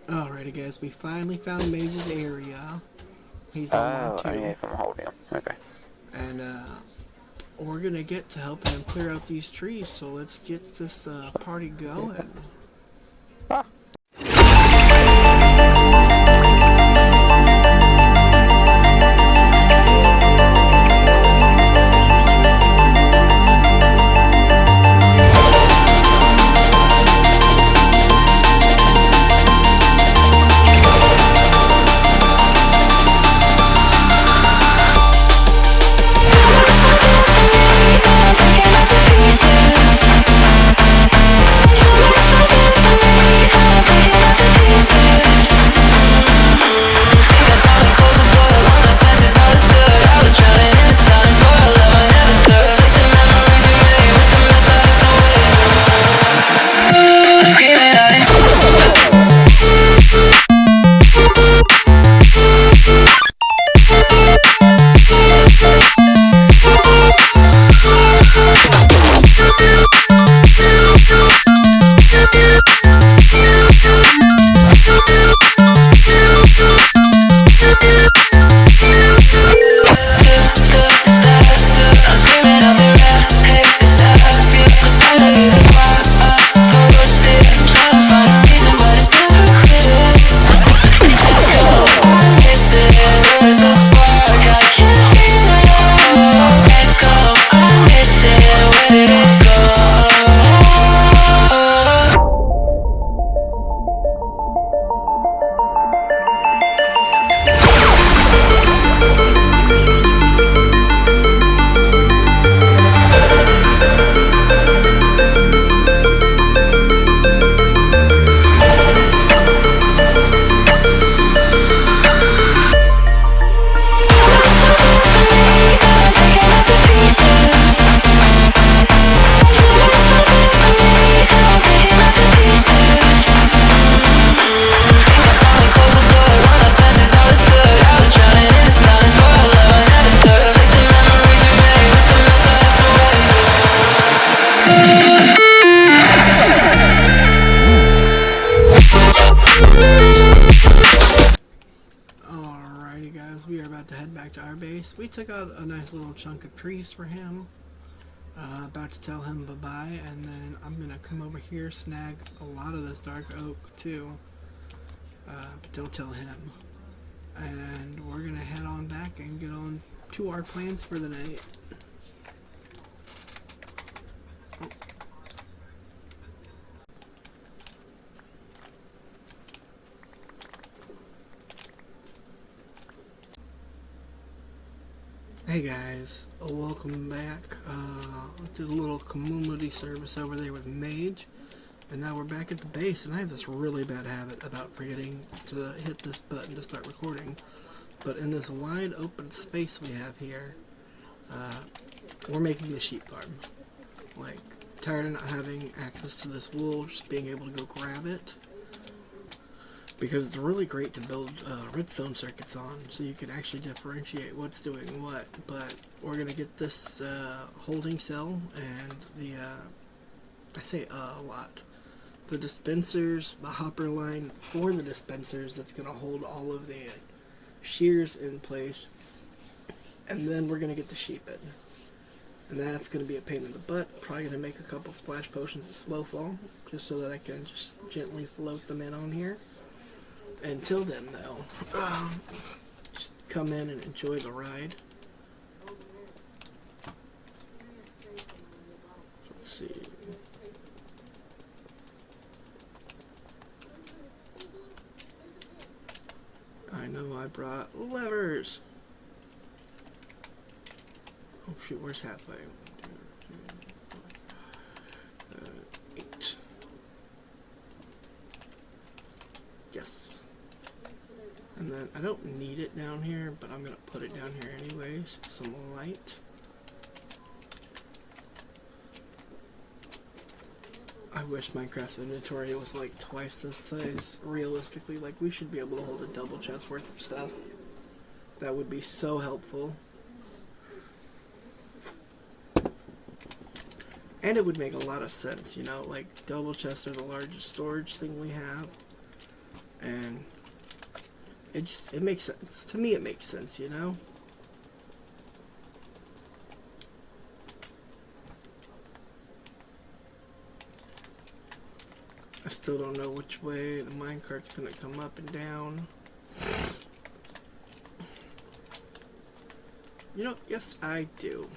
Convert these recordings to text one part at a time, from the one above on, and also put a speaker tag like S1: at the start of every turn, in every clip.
S1: Alrighty guys, we finally found Mage's area. He's on one
S2: Oh, I
S1: too.
S2: need from holding him. Okay.
S1: And we're gonna get to helping him clear out these trees, so let's get this party going.
S2: Ah.
S1: Alrighty guys, we are about to head back to our base. We took out a nice little chunk of trees for him. About to tell him bye-bye, and then I'm gonna come over here, snag a lot of this dark oak too. But don't tell him. And we're gonna head on back and get on to our plans for the night. Hey guys, welcome back. Did a little community service over there with Mage, and now we're back at the base, and I have this really bad habit about forgetting to hit this button to start recording. But in this wide open space we have here, we're making the sheep farm. Like, tired of not having access to this wool, just being able to go grab it. Because it's really great to build redstone circuits on, so you can actually differentiate what's doing what. But we're going to get this holding cell and the, I say a lot, the dispensers, the hopper line for the dispensers that's going to hold all of the shears in place. And then we're going to get the sheep in. And that's going to be a pain in the butt. Probably going to make a couple splash potions of slow fall, just so that I can just gently float them in on here. Until then, though, just come in and enjoy the ride. Let's see. I know I brought levers. Oh shoot, where's halfway? 8. Yes. And then, I don't need it down here, but I'm going to put it down here anyways. Some light. I wish Minecraft's inventory was like twice this size. Realistically, like, we should be able to hold a double chest worth of stuff. That would be so helpful. And it would make a lot of sense, you know, like, double chests are the largest storage thing we have. And it makes sense. To me it makes sense, you know? I still don't know which way the minecart's gonna come up and down. You know, yes I do.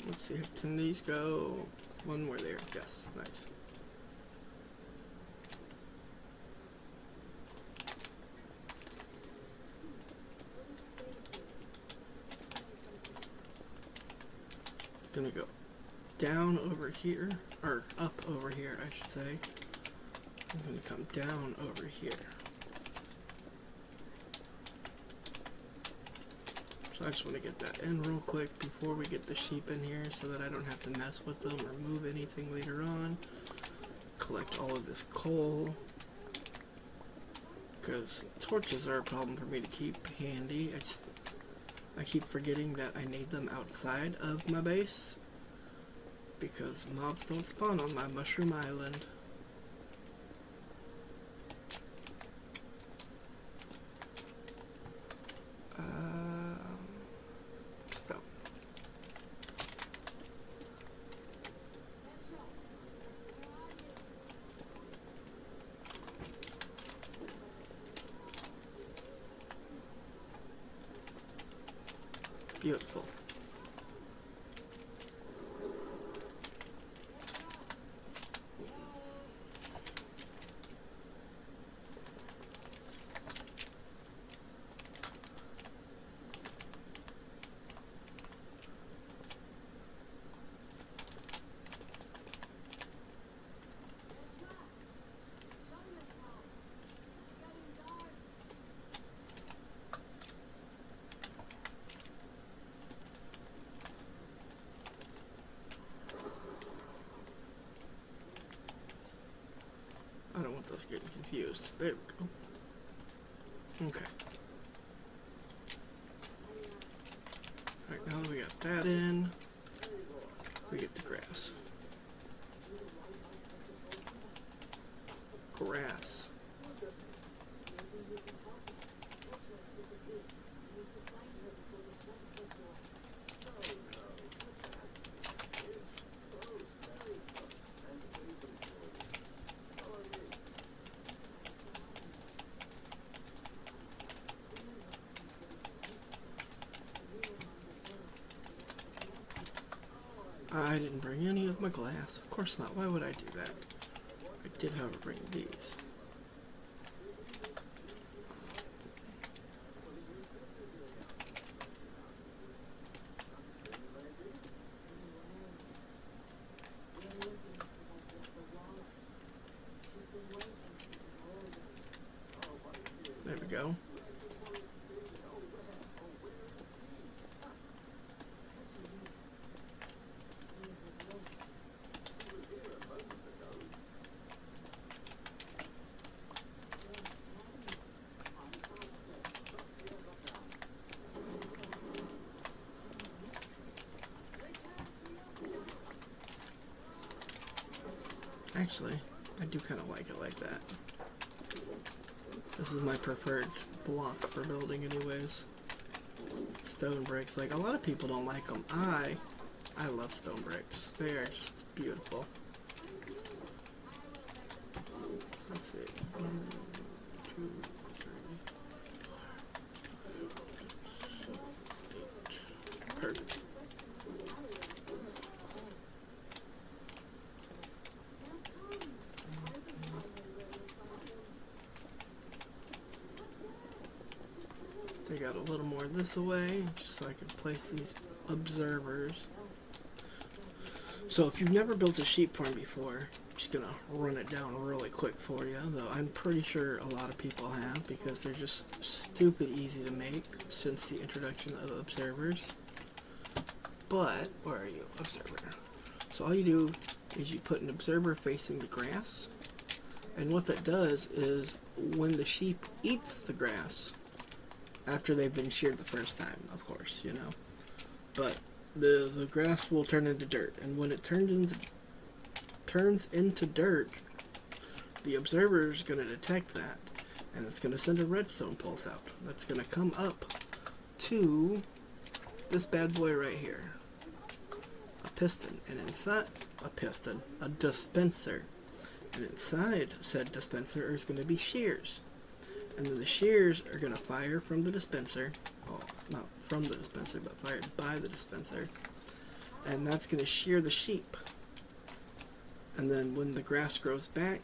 S1: Let's see, can these go one more there? Yes, nice. It's gonna go down over here, or up over here, I should say. It's gonna come down over here. So I just want to get that in real quick before we get the sheep in here so that I don't have to mess with them or move anything later on. Collect all of this coal, because torches are a problem for me to keep handy. I keep forgetting that I need them outside of my base because mobs don't spawn on my mushroom island. Stone. Beautiful. I don't want those getting confused. There we go. Okay. Alright, now that we got that in, we get the grass. Grass. I didn't bring any of my glass. Of course not. Why would I do that? I did, however, bring these. There we go. Actually, I do kind of like it like that. This is my preferred block for building anyways. Stone bricks, like a lot of people don't like them. I love stone bricks. They are just beautiful. Let's see. 1, 2, 3, 4, 5, 6, 7, 8. Perfect. Take out a little more this away, just so I can place these observers. So if you've never built a sheep farm before, I'm just gonna run it down really quick for you, though I'm pretty sure a lot of people have, because they're just stupid easy to make since the introduction of observers. But, where are you? Observer. So all you do is you put an observer facing the grass, and what that does is when the sheep eats the grass, after they've been sheared the first time, of course, you know. But the grass will turn into dirt, and when it turns into dirt, the observer is going to detect that, and it's going to send a redstone pulse out. That's going to come up to this bad boy right here, a piston, and inside a dispenser, and inside said dispenser is going to be shears, and then the shears are going to fire from the dispenser, well, not from the dispenser, but fired by the dispenser, and that's going to shear the sheep. And then when the grass grows back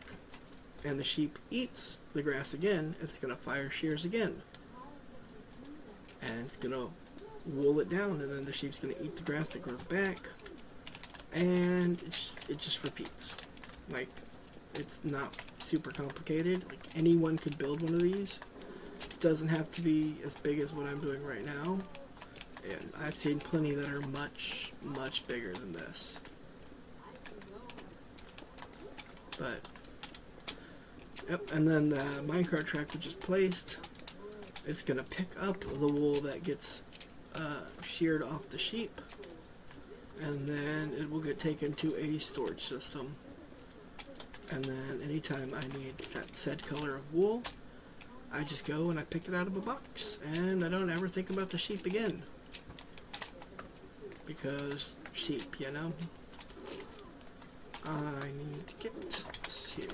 S1: and the sheep eats the grass again, it's going to fire shears again. And it's going to wool it down, and then the sheep's going to eat the grass that grows back, and it just repeats. Like, it's not super complicated. Like, anyone could build one of these. It doesn't have to be as big as what I'm doing right now. And I've seen plenty that are much, much bigger than this. But, yep, and then the minecart track which is placed, it's going to pick up the wool that gets sheared off the sheep, and then it will get taken to a storage system. And then anytime I need that said color of wool, I just go and I pick it out of a box, and I don't ever think about the sheep again. Because sheep, you know. I need to get this here.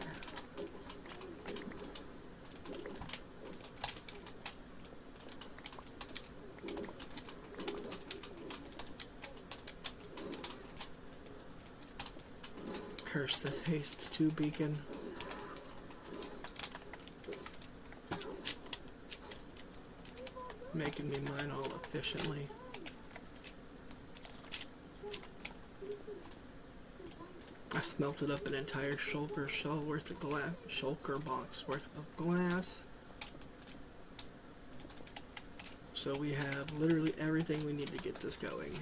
S1: Curse this haste 2 beacon. Making me mine all efficiently. I smelted up an entire shulker shell worth of glass, shulker box worth of glass. So we have literally everything we need to get this going.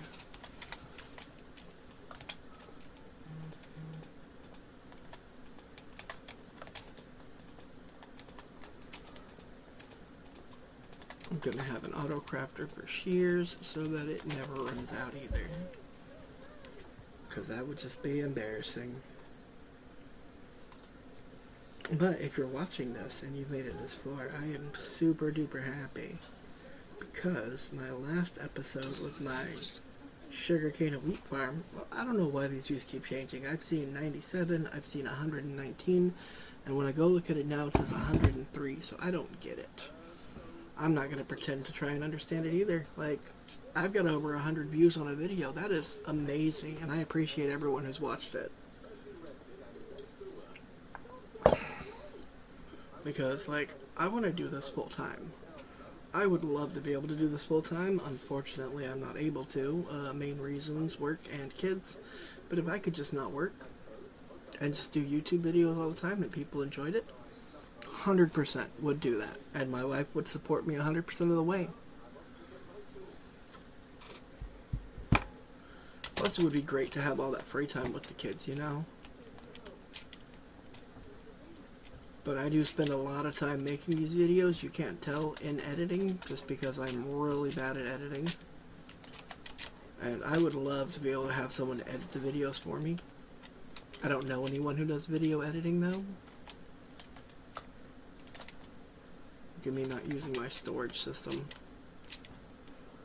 S1: I'm going to have an auto crafter for shears so that it never runs out either. Because that would just be embarrassing. But if you're watching this and you've made it this far, I am super duper happy. Because my last episode with my sugarcane and wheat farm, well, I don't know why these views keep changing. I've seen 97, I've seen 119, and when I go look at it now it says 103, so I don't get it. I'm not going to pretend to try and understand it either. Like, I've got over 100 views on a video. That is amazing, and I appreciate everyone who's watched it. Because, like, I want to do this full time. I would love to be able to do this full time. Unfortunately, I'm not able to. Main reasons, work and kids. But if I could just not work and just do YouTube videos all the time and people enjoyed it, 100% would do that. And my wife would support me 100% of the way. Plus, it would be great to have all that free time with the kids, you know? But I do spend a lot of time making these videos. You can't tell in editing, just because I'm really bad at editing. And I would love to be able to have someone edit the videos for me. I don't know anyone who does video editing, though. Look at me not using my storage system.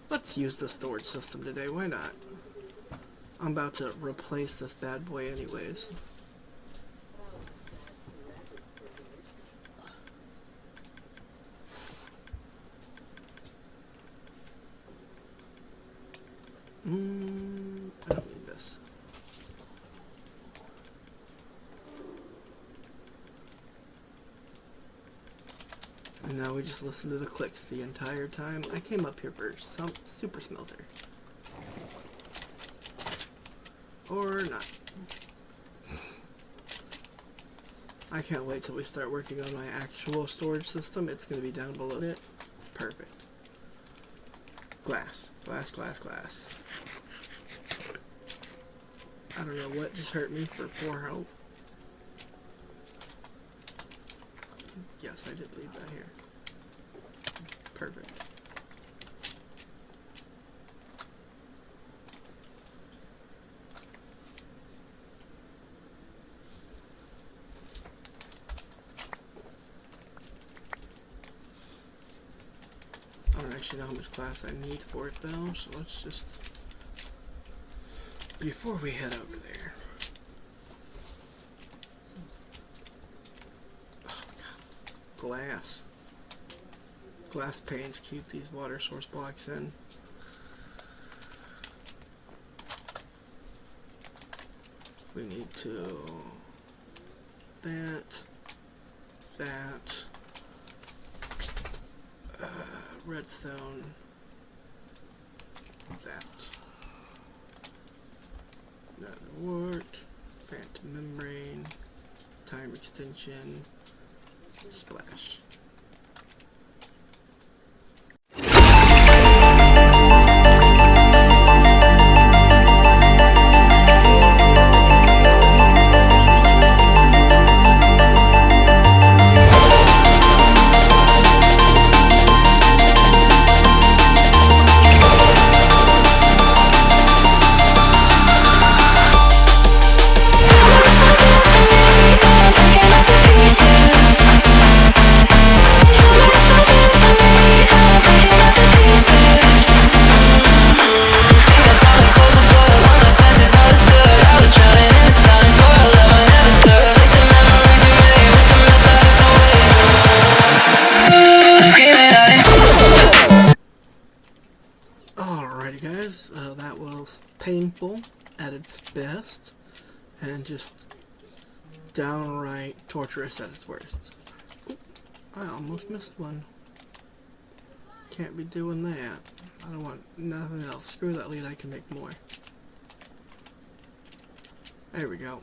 S1: Let's use the storage system today, why not? I'm about to replace this bad boy anyways. I don't need this. And now we just listen to the clicks the entire time. I came up here for some super smelter. Or not. I can't wait till we start working on my actual storage system. It's going to be down below it. It's perfect. Glass. Glass, glass, glass. I don't know what just hurt me for 4 health. Yes, I did leave that here. Perfect. I don't actually know how much glass I need for it though, so let's just, before we head over there, oh my god, glass panes keep these water source blocks in. We need to that redstone, that not wart, phantom membrane, time extension, splash. Alrighty guys, that was painful at its best, and just downright torturous at its worst. Oop, I almost missed one. Can't be doing that. I don't want nothing else. Screw that lead, I can make more. There we go.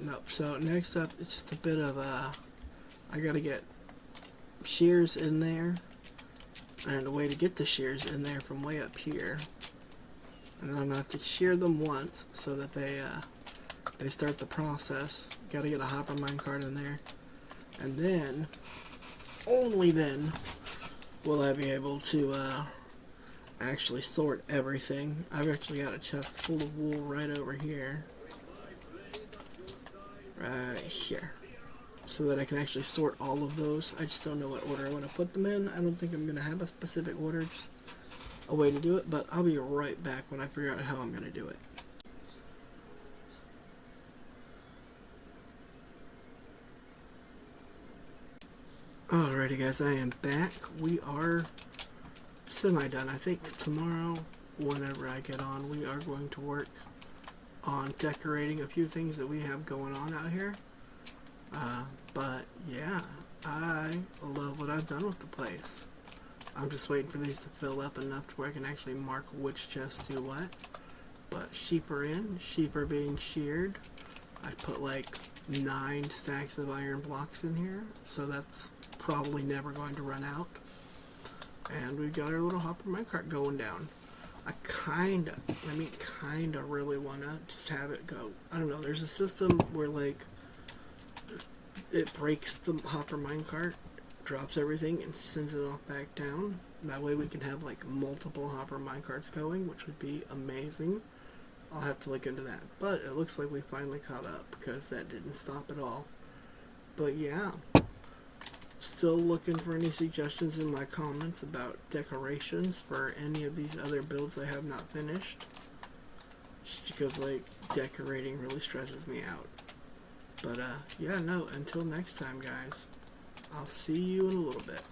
S1: Nope. So next up, it's just a bit of I gotta get shears in there. And a way to get the shears in there from way up here, and then I'm gonna have to shear them once so that they start the process. Gotta get a hopper minecart in there, and then only then will I be able to actually sort everything. I've actually got a chest full of wool right over here, so that I can actually sort all of those. I just don't know what order I want to put them in. I don't think I'm going to have a specific order, just a way to do it, but I'll be right back when I figure out how I'm going to do it. Alrighty guys, I am back. We are semi-done. I think tomorrow, whenever I get on, we are going to work on decorating a few things that we have going on out here. But yeah, I love what I've done with the place. I'm just waiting for these to fill up enough to where I can actually mark which chest do what. But sheep are in, sheep are being sheared. I put like 9 stacks of iron blocks in here, so that's probably never going to run out. And we've got our little hopper minecart going down. I kinda really wanna just have it go. I don't know, there's a system where like it breaks the hopper minecart, drops everything, and sends it off back down. That way we can have like multiple hopper minecarts going, which would be amazing. I'll have to look into that. But it looks like we finally caught up, because that didn't stop at all. But yeah, still looking for any suggestions in my comments about decorations for any of these other builds I have not finished. Just because like decorating really stresses me out. But yeah, no, until next time guys, I'll see you in a little bit.